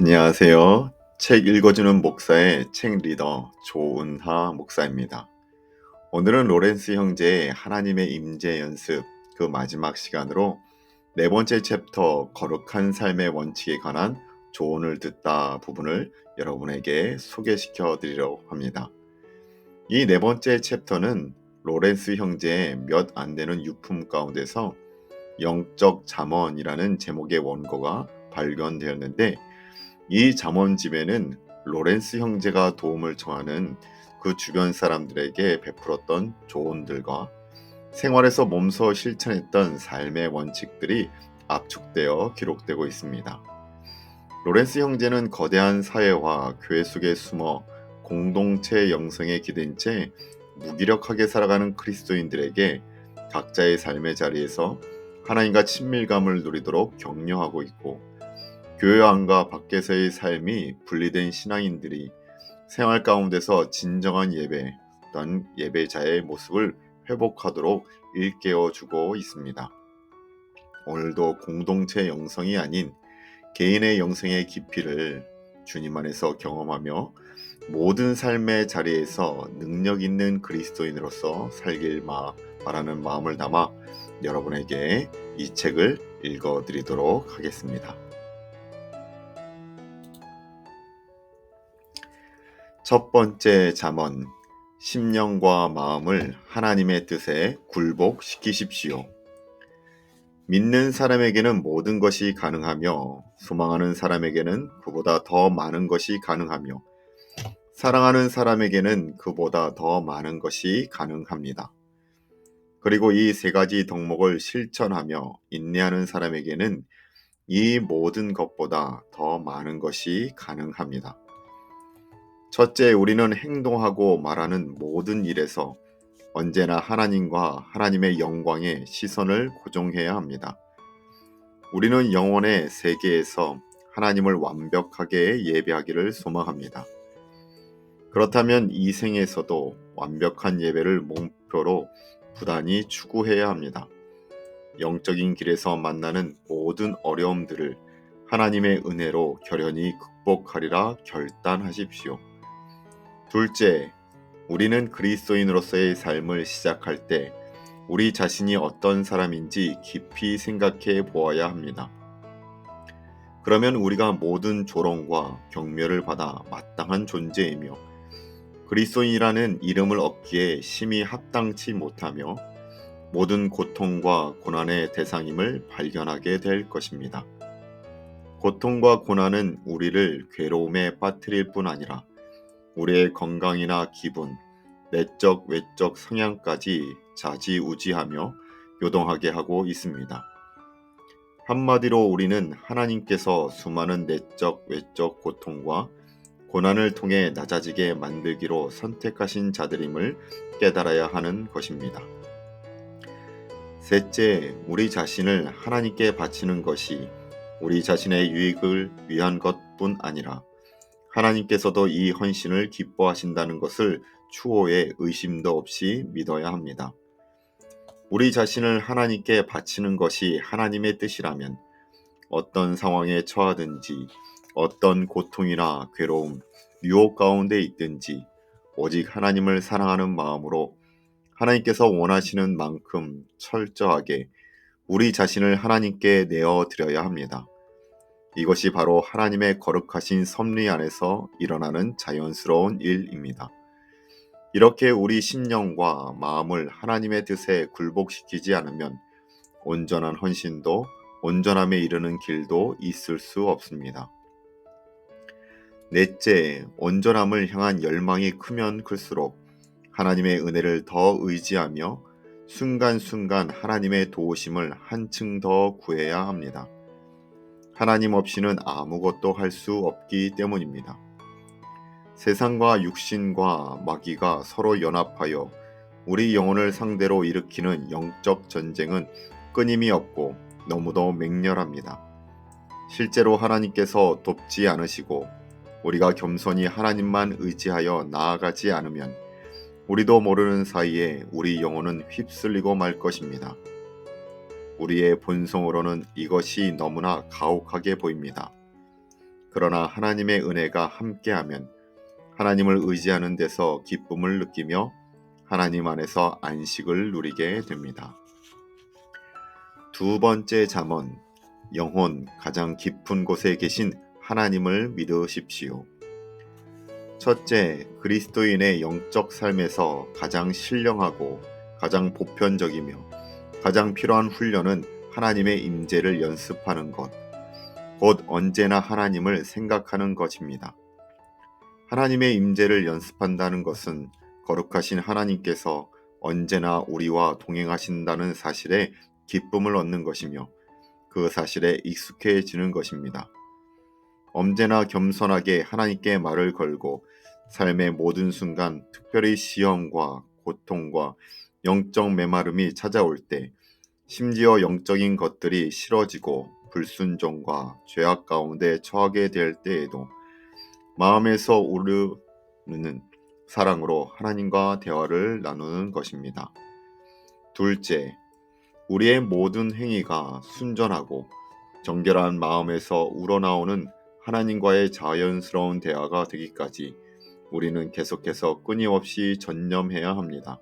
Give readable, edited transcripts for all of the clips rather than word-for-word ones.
안녕하세요. 책 읽어주는 목사의 책 리더 조은하 목사입니다. 오늘은 로렌스 형제의 하나님의 임재 연습 그 마지막 시간으로 네 번째 챕터 거룩한 삶의 원칙에 관한 조언을 듣다 부분을 여러분에게 소개시켜 드리려고 합니다. 이 네 번째 챕터는 로렌스 형제의 몇 안 되는 유품 가운데서 영적 잠언이라는 제목의 원고가 발견되었는데 이 잠언집에는 로렌스 형제가 도움을 청하는 그 주변 사람들에게 베풀었던 조언들과 생활에서 몸소 실천했던 삶의 원칙들이 압축되어 기록되고 있습니다. 로렌스 형제는 거대한 사회와 교회 속에 숨어 공동체 영성에 기댄 채 무기력하게 살아가는 그리스도인들에게 각자의 삶의 자리에서 하나님과 친밀감을 누리도록 격려하고 있고, 교회 안과 밖에서의 삶이 분리된 신앙인들이 생활 가운데서 진정한 예배, 또는 예배자의 모습을 회복하도록 일깨워주고 있습니다. 오늘도 공동체 영성이 아닌 개인의 영성의 깊이를 주님 안에서 경험하며 모든 삶의 자리에서 능력 있는 그리스도인으로서 살길 바라는 마음을 담아 여러분에게 이 책을 읽어드리도록 하겠습니다. 첫 번째 잠언, 심령과 마음을 하나님의 뜻에 굴복시키십시오. 믿는 사람에게는 모든 것이 가능하며 소망하는 사람에게는 그보다 더 많은 것이 가능하며 사랑하는 사람에게는 그보다 더 많은 것이 가능합니다. 그리고 이 세 가지 덕목을 실천하며 인내하는 사람에게는 이 모든 것보다 더 많은 것이 가능합니다. 첫째, 우리는 행동하고 말하는 모든 일에서 언제나 하나님과 하나님의 영광에 시선을 고정해야 합니다. 우리는 영혼의 세계에서 하나님을 완벽하게 예배하기를 소망합니다. 그렇다면 이 생에서도 완벽한 예배를 목표로 부단히 추구해야 합니다. 영적인 길에서 만나는 모든 어려움들을 하나님의 은혜로 결연히 극복하리라 결단하십시오. 둘째, 우리는 그리스도인으로서의 삶을 시작할 때 우리 자신이 어떤 사람인지 깊이 생각해 보아야 합니다. 그러면 우리가 모든 조롱과 경멸을 받아 마땅한 존재이며 그리스도인이라는 이름을 얻기에 심히 합당치 못하며 모든 고통과 고난의 대상임을 발견하게 될 것입니다. 고통과 고난은 우리를 괴로움에 빠뜨릴 뿐 아니라 우리의 건강이나 기분, 내적 외적 성향까지 좌지우지하며 요동하게 하고 있습니다. 한마디로 우리는 하나님께서 수많은 내적 외적 고통과 고난을 통해 낮아지게 만들기로 선택하신 자들임을 깨달아야 하는 것입니다. 셋째, 우리 자신을 하나님께 바치는 것이 우리 자신의 유익을 위한 것뿐 아니라 하나님께서도 이 헌신을 기뻐하신다는 것을 추호에 의심도 없이 믿어야 합니다. 우리 자신을 하나님께 바치는 것이 하나님의 뜻이라면 어떤 상황에 처하든지 어떤 고통이나 괴로움, 유혹 가운데 있든지 오직 하나님을 사랑하는 마음으로 하나님께서 원하시는 만큼 철저하게 우리 자신을 하나님께 내어드려야 합니다. 이것이 바로 하나님의 거룩하신 섭리 안에서 일어나는 자연스러운 일입니다. 이렇게 우리 심령과 마음을 하나님의 뜻에 굴복시키지 않으면 온전한 헌신도 온전함에 이르는 길도 있을 수 없습니다. 넷째, 온전함을 향한 열망이 크면 클수록 하나님의 은혜를 더 의지하며 순간순간 하나님의 도우심을 한층 더 구해야 합니다. 하나님 없이는 아무것도 할 수 없기 때문입니다. 세상과 육신과 마귀가 서로 연합하여 우리 영혼을 상대로 일으키는 영적 전쟁은 끊임이 없고 너무도 맹렬합니다. 실제로 하나님께서 돕지 않으시고 우리가 겸손히 하나님만 의지하여 나아가지 않으면 우리도 모르는 사이에 우리 영혼은 휩쓸리고 말 것입니다. 우리의 본성으로는 이것이 너무나 가혹하게 보입니다. 그러나 하나님의 은혜가 함께하면 하나님을 의지하는 데서 기쁨을 느끼며 하나님 안에서 안식을 누리게 됩니다. 두 번째 잠언, 영혼 가장 깊은 곳에 계신 하나님을 믿으십시오. 첫째, 그리스도인의 영적 삶에서 가장 신령하고 가장 보편적이며 가장 필요한 훈련은 하나님의 임재를 연습하는 것, 곧 언제나 하나님을 생각하는 것입니다. 하나님의 임재를 연습한다는 것은 거룩하신 하나님께서 언제나 우리와 동행하신다는 사실에 기쁨을 얻는 것이며 그 사실에 익숙해지는 것입니다. 언제나 겸손하게 하나님께 말을 걸고 삶의 모든 순간, 특별히 시험과 고통과 영적 메마름이 찾아올 때, 심지어 영적인 것들이 싫어지고 불순종과 죄악 가운데 처하게 될 때에도 마음에서 우러르는 사랑으로 하나님과 대화를 나누는 것입니다. 둘째, 우리의 모든 행위가 순전하고 정결한 마음에서 우러나오는 하나님과의 자연스러운 대화가 되기까지 우리는 계속해서 끊임없이 전념해야 합니다.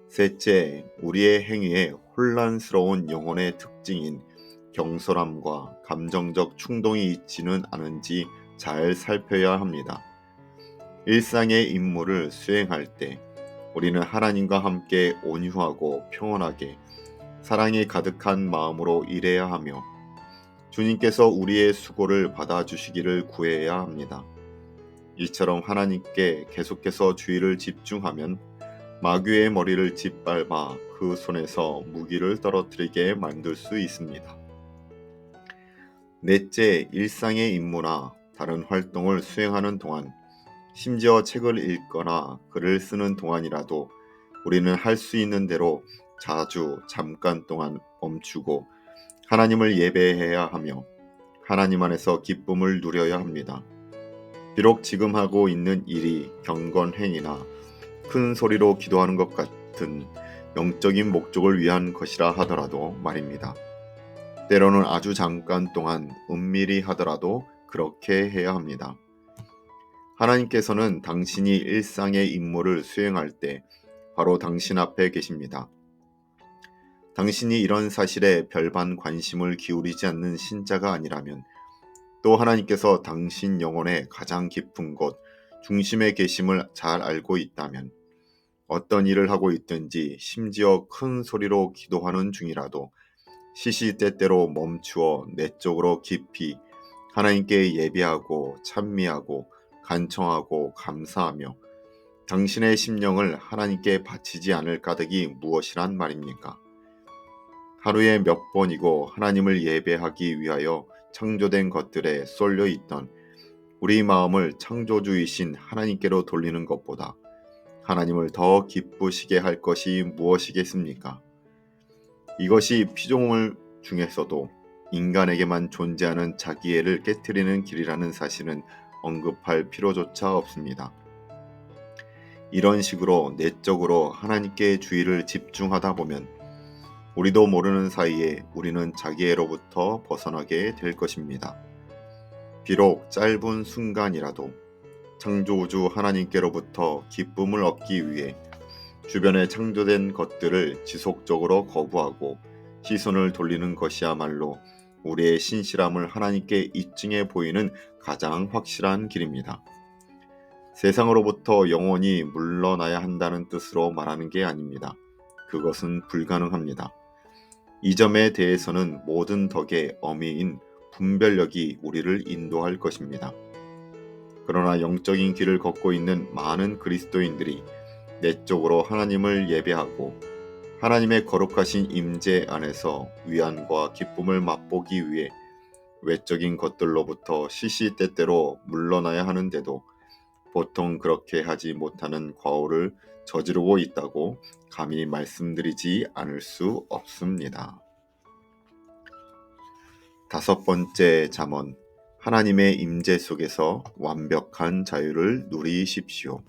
셋째, 우리의 행위에 혼란스러운 영혼의 특징인 경솔함과 감정적 충동이 있지는 않은지 잘 살펴야 합니다. 일상의 임무를 수행할 때 우리는 하나님과 함께 온유하고 평온하게 사랑이 가득한 마음으로 일해야 하며 주님께서 우리의 수고를 받아주시기를 구해야 합니다. 이처럼 하나님께 계속해서 주의를 집중하면 마귀의 머리를 짓밟아 그 손에서 무기를 떨어뜨리게 만들 수 있습니다. 넷째, 일상의 임무나 다른 활동을 수행하는 동안, 심지어 책을 읽거나 글을 쓰는 동안이라도 우리는 할 수 있는 대로 자주 잠깐 동안 멈추고 하나님을 예배해야 하며 하나님 안에서 기쁨을 누려야 합니다. 비록 지금 하고 있는 일이 경건행위나 큰 소리로 기도하는 것 같은 영적인 목적을 위한 것이라 하더라도 말입니다. 때로는 아주 잠깐 동안 은밀히 하더라도 그렇게 해야 합니다. 하나님께서는 당신이 일상의 임무를 수행할 때 바로 당신 앞에 계십니다. 당신이 이런 사실에 별반 관심을 기울이지 않는 신자가 아니라면 또 하나님께서 당신 영혼의 가장 깊은 곳, 중심에 계심을 잘 알고 있다면 어떤 일을 하고 있든지 심지어 큰 소리로 기도하는 중이라도 시시때때로 멈추어 내적으로 깊이 하나님께 예배하고 찬미하고 간청하고 감사하며 당신의 심령을 하나님께 바치지 않을 까닭이 무엇이란 말입니까? 하루에 몇 번이고 하나님을 예배하기 위하여 창조된 것들에 쏠려 있던 우리 마음을 창조주이신 하나님께로 돌리는 것보다 하나님을 더 기쁘시게 할 것이 무엇이겠습니까? 이것이 피조물 중에서도 인간에게만 존재하는 자기애를 깨트리는 길이라는 사실은 언급할 필요조차 없습니다. 이런 식으로 내적으로 하나님께 주의를 집중하다 보면 우리도 모르는 사이에 우리는 자기애로부터 벗어나게 될 것입니다. 비록 짧은 순간이라도 창조주 하나님께로부터 기쁨을 얻기 위해 주변에 창조된 것들을 지속적으로 거부하고 시선을 돌리는 것이야말로 우리의 신실함을 하나님께 입증해 보이는 가장 확실한 길입니다. 세상으로부터 영원히 물러나야 한다는 뜻으로 말하는 게 아닙니다. 그것은 불가능합니다. 이 점에 대해서는 모든 덕의 어미인 분별력이 우리를 인도할 것입니다. 그러나 영적인 길을 걷고 있는 많은 그리스도인들이 내적으로 하나님을 예배하고 하나님의 거룩하신 임재 안에서 위안과 기쁨을 맛보기 위해 외적인 것들로부터 시시때때로 물러나야 하는데도 보통 그렇게 하지 못하는 과오를 저지르고 있다고 감히 말씀드리지 않을 수 없습니다. 다섯 번째 잠언, 하나님의 임재 속에서 완벽한 자유를 누리십시오.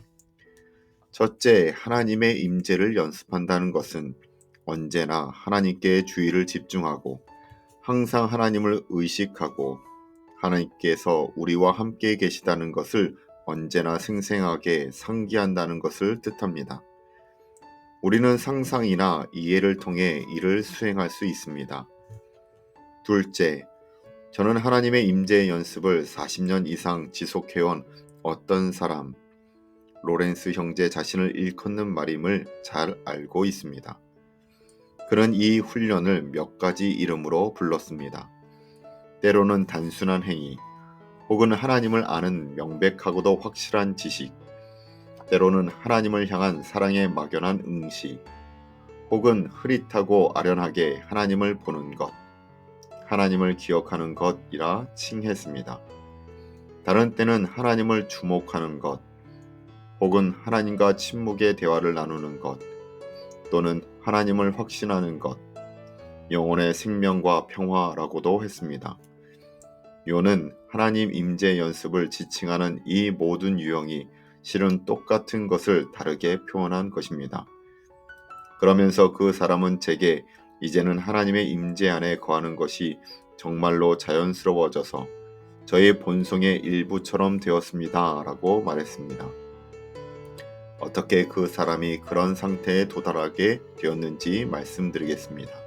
첫째, 하나님의 임재를 연습한다는 것은 언제나 하나님께 주의를 집중하고 항상 하나님을 의식하고 하나님께서 우리와 함께 계시다는 것을 언제나 생생하게 상기한다는 것을 뜻합니다. 우리는 상상이나 이해를 통해 이를 수행할 수 있습니다. 둘째, 저는 하나님의 임재의 연습을 40년 이상 지속해온 어떤 사람, 로렌스 형제 자신을 일컫는 말임을 잘 알고 있습니다. 그는 이 훈련을 몇 가지 이름으로 불렀습니다. 때로는 단순한 행위, 혹은 하나님을 아는 명백하고도 확실한 지식, 때로는 하나님을 향한 사랑의 막연한 응시, 혹은 흐릿하고 아련하게 하나님을 보는 것, 하나님을 기억하는 것이라 칭했습니다. 다른 때는 하나님을 주목하는 것, 혹은 하나님과 침묵의 대화를 나누는 것, 또는 하나님을 확신하는 것, 영혼의 생명과 평화라고도 했습니다. 요는 하나님 임재 연습을 지칭하는 이 모든 유형이 실은 똑같은 것을 다르게 표현한 것입니다. 그러면서 그 사람은 제게 이제는 하나님의 임재 안에 거하는 것이 정말로 자연스러워져서 저의 본성의 일부처럼 되었습니다. 라고 말했습니다. 어떻게 그 사람이 그런 상태에 도달하게 되었는지 말씀드리겠습니다.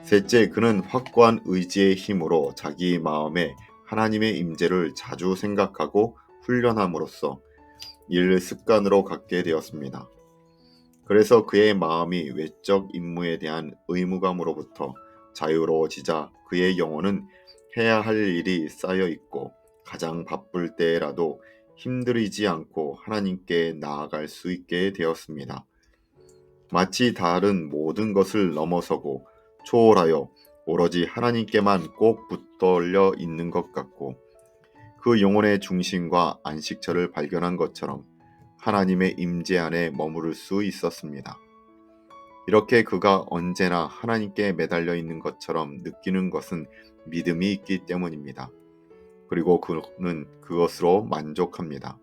셋째, 그는 확고한 의지의 힘으로 자기 마음에 하나님의 임재를 자주 생각하고 훈련함으로써 이를 습관으로 갖게 되었습니다. 그래서 그의 마음이 외적 임무에 대한 의무감으로부터 자유로워지자 그의 영혼은 해야 할 일이 쌓여 있고 가장 바쁠 때라도 힘들이지 않고 하나님께 나아갈 수 있게 되었습니다. 마치 다른 모든 것을 넘어서고 초월하여 오로지 하나님께만 꼭 붙들려 있는 것 같고 그 영혼의 중심과 안식처를 발견한 것처럼 하나님의 임재 안에 머무를 수 있었습니다. 이렇게 그가 언제나 하나님께 매달려 있는 것처럼 느끼는 것은 믿음이 있기 때문입니다. 그리고 그는 그것으로 만족합니다.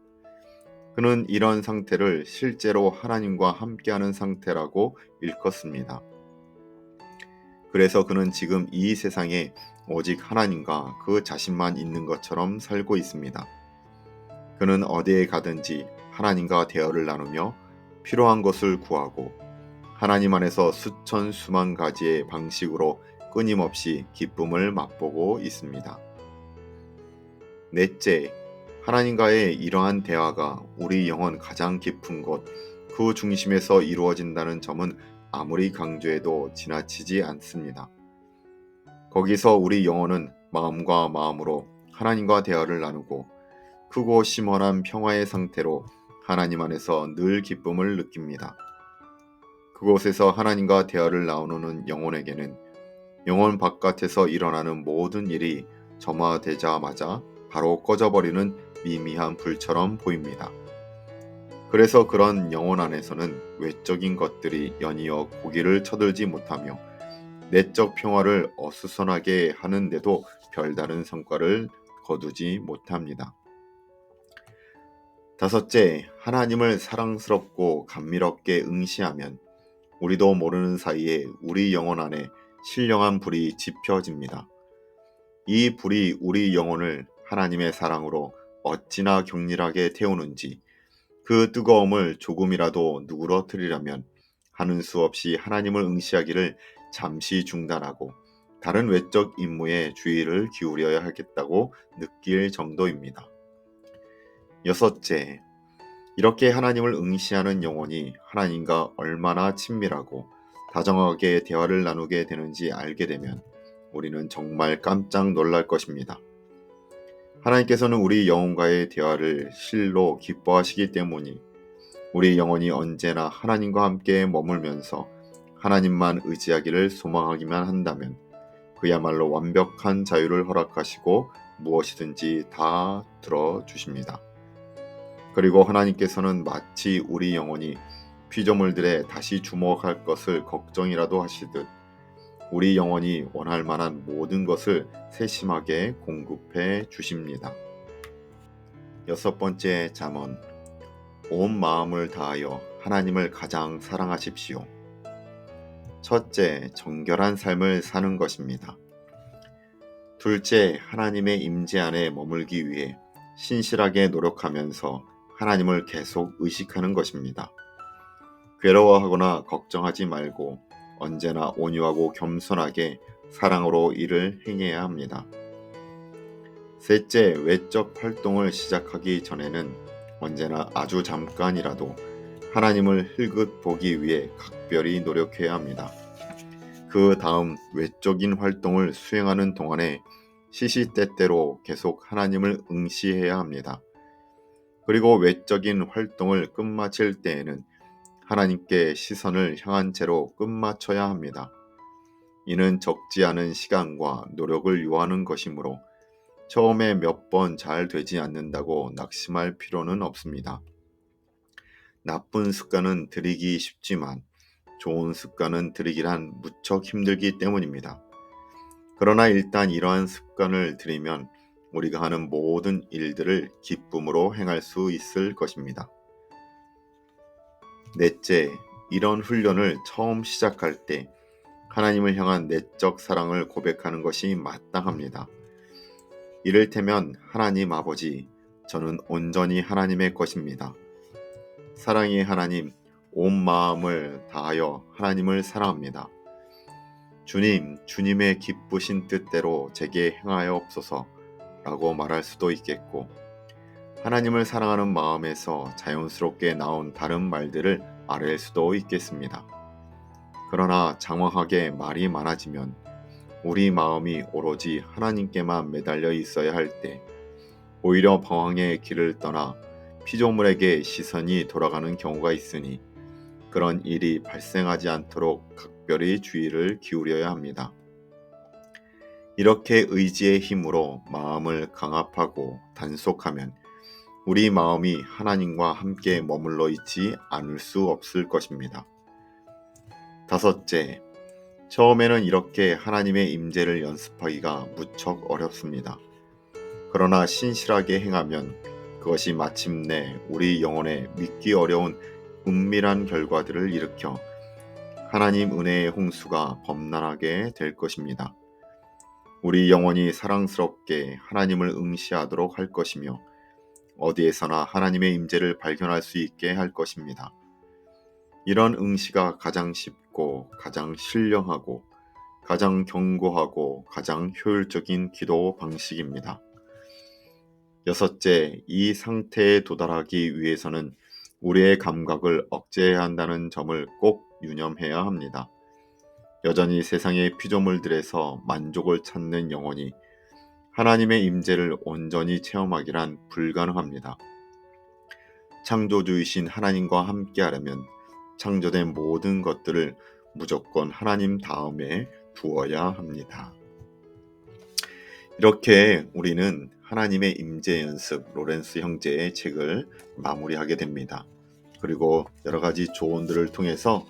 그는 이런 상태를 실제로 하나님과 함께하는 상태라고 일컫습니다. 그래서 그는 지금 이 세상에 오직 하나님과 그 자신만 있는 것처럼 살고 있습니다. 그는 어디에 가든지 하나님과 대화를 나누며 필요한 것을 구하고 하나님 안에서 수천 수만 가지의 방식으로 끊임없이 기쁨을 맛보고 있습니다. 넷째, 하나님과의 이러한 대화가 우리 영혼 가장 깊은 곳, 그 중심에서 이루어진다는 점은 아무리 강조해도 지나치지 않습니다. 거기서 우리 영혼은 마음과 마음으로 하나님과 대화를 나누고 크고 심원한 평화의 상태로 하나님 안에서 늘 기쁨을 느낍니다. 그곳에서 하나님과 대화를 나누는 영혼에게는 영혼 바깥에서 일어나는 모든 일이 점화되자마자 바로 꺼져버리는 미미한 불처럼 보입니다. 그래서 그런 영혼 안에서는 외적인 것들이 연이어 고기를 쳐들지 못하며 내적 평화를 어수선하게 하는데도 별다른 성과를 거두지 못합니다. 다섯째, 하나님을 사랑스럽고 감미롭게 응시하면 우리도 모르는 사이에 우리 영혼 안에 신령한 불이 지펴집니다. 이 불이 우리 영혼을 하나님의 사랑으로 어찌나 격렬하게 태우는지 그 뜨거움을 조금이라도 누그러뜨리려면 하는 수 없이 하나님을 응시하기를 잠시 중단하고 다른 외적 임무에 주의를 기울여야 하겠다고 느낄 정도입니다. 여섯째, 이렇게 하나님을 응시하는 영혼이 하나님과 얼마나 친밀하고 다정하게 대화를 나누게 되는지 알게 되면 우리는 정말 깜짝 놀랄 것입니다. 하나님께서는 우리 영혼과의 대화를 실로 기뻐하시기 때문이 우리 영혼이 언제나 하나님과 함께 머물면서 하나님만 의지하기를 소망하기만 한다면 그야말로 완벽한 자유를 허락하시고 무엇이든지 다 들어주십니다. 그리고 하나님께서는 마치 우리 영혼이 피조물들에 다시 주목할 것을 걱정이라도 하시듯 우리 영혼이 원할 만한 모든 것을 세심하게 공급해 주십니다. 여섯 번째 잠언, 온 마음을 다하여 하나님을 가장 사랑하십시오. 첫째, 정결한 삶을 사는 것입니다. 둘째, 하나님의 임재 안에 머물기 위해 신실하게 노력하면서 하나님을 계속 의식하는 것입니다. 괴로워하거나 걱정하지 말고 언제나 온유하고 겸손하게 사랑으로 일을 행해야 합니다. 셋째, 외적 활동을 시작하기 전에는 언제나 아주 잠깐이라도 하나님을 흘끗 보기 위해 각별히 노력해야 합니다. 그 다음 외적인 활동을 수행하는 동안에 시시때때로 계속 하나님을 응시해야 합니다. 그리고 외적인 활동을 끝마칠 때에는 하나님께 시선을 향한 채로 끝마쳐야 합니다. 이는 적지 않은 시간과 노력을 요하는 것이므로 처음에 몇 번 잘 되지 않는다고 낙심할 필요는 없습니다. 나쁜 습관은 들이기 쉽지만 좋은 습관은 들이기란 무척 힘들기 때문입니다. 그러나 일단 이러한 습관을 들이면 우리가 하는 모든 일들을 기쁨으로 행할 수 있을 것입니다. 넷째, 이런 훈련을 처음 시작할 때 하나님을 향한 내적 사랑을 고백하는 것이 마땅합니다. 이를테면 하나님 아버지, 저는 온전히 하나님의 것입니다. 사랑의 하나님, 온 마음을 다하여 하나님을 사랑합니다. 주님, 주님의 기쁘신 뜻대로 제게 행하여옵소서 라고 말할 수도 있겠고, 하나님을 사랑하는 마음에서 자연스럽게 나온 다른 말들을 아뢰일 수도 있겠습니다. 그러나 장황하게 말이 많아지면 우리 마음이 오로지 하나님께만 매달려 있어야 할 때 오히려 방황의 길을 떠나 피조물에게 시선이 돌아가는 경우가 있으니 그런 일이 발생하지 않도록 각별히 주의를 기울여야 합니다. 이렇게 의지의 힘으로 마음을 강압하고 단속하면 우리 마음이 하나님과 함께 머물러 있지 않을 수 없을 것입니다. 다섯째, 처음에는 이렇게 하나님의 임재를 연습하기가 무척 어렵습니다. 그러나 신실하게 행하면 그것이 마침내 우리 영혼에 믿기 어려운 은밀한 결과들을 일으켜 하나님 은혜의 홍수가 범람하게 될 것입니다. 우리 영혼이 사랑스럽게 하나님을 응시하도록 할 것이며 어디에서나 하나님의 임재를 발견할 수 있게 할 것입니다. 이런 응시가 가장 쉽고 가장 신령하고 가장 견고하고 가장 효율적인 기도 방식입니다. 여섯째, 이 상태에 도달하기 위해서는 우리의 감각을 억제해야 한다는 점을 꼭 유념해야 합니다. 여전히 세상의 피조물들에서 만족을 찾는 영혼이 하나님의 임재를 온전히 체험하기란 불가능합니다. 창조주이신 하나님과 함께하려면 창조된 모든 것들을 무조건 하나님 다음에 두어야 합니다. 이렇게 우리는 하나님의 임재 연습 로렌스 형제의 책을 마무리하게 됩니다. 그리고 여러 가지 조언들을 통해서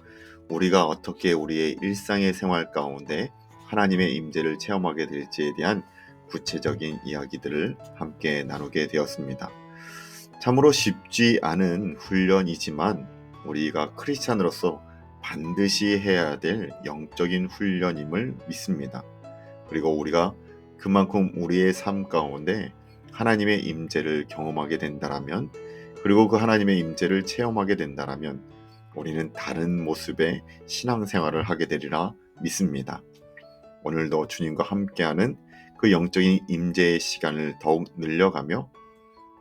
우리가 어떻게 우리의 일상의 생활 가운데 하나님의 임재를 체험하게 될지에 대한 구체적인 이야기들을 함께 나누게 되었습니다. 참으로 쉽지 않은 훈련이지만 우리가 크리스찬으로서 반드시 해야 될 영적인 훈련임을 믿습니다. 그리고 우리가 그만큼 우리의 삶 가운데 하나님의 임재를 경험하게 된다라면, 그리고 그 하나님의 임재를 체험하게 된다라면 우리는 다른 모습의 신앙생활을 하게 되리라 믿습니다. 오늘도 주님과 함께하는 그 영적인 임재의 시간을 더욱 늘려가며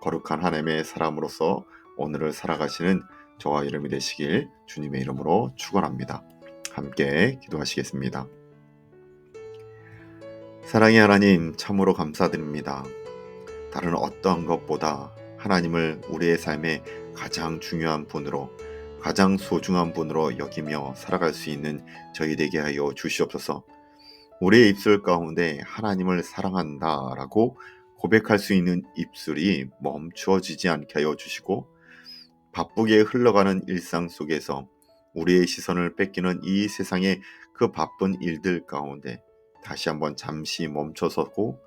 거룩한 하나님의 사람으로서 오늘을 살아가시는 저와 여러분이 되시길 주님의 이름으로 축원합니다. 함께 기도하시겠습니다. 사랑의 하나님, 참으로 감사드립니다. 다른 어떠한 것보다 하나님을 우리의 삶의 가장 중요한 분으로, 가장 소중한 분으로 여기며 살아갈 수 있는 저희 되게 하여 주시옵소서. 우리의 입술 가운데 하나님을 사랑한다 라고 고백할 수 있는 입술이 멈추어지지 않게 하여 주시고, 바쁘게 흘러가는 일상 속에서 우리의 시선을 뺏기는 이 세상의 그 바쁜 일들 가운데 다시 한번 잠시 멈춰서고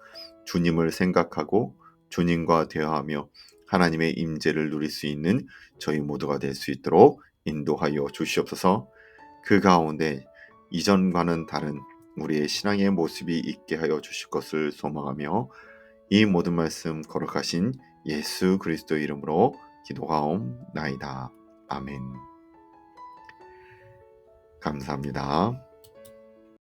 주님을 생각하고 주님과 대화하며 하나님의 임재를 누릴 수 있는 저희 모두가 될 수 있도록 인도하여 주시옵소서. 그 가운데 이전과는 다른 우리의 신앙의 모습이 있게 하여 주실 것을 소망하며 이 모든 말씀 거룩하신 예수 그리스도의 이름으로 기도하옵나이다. 아멘. 감사합니다.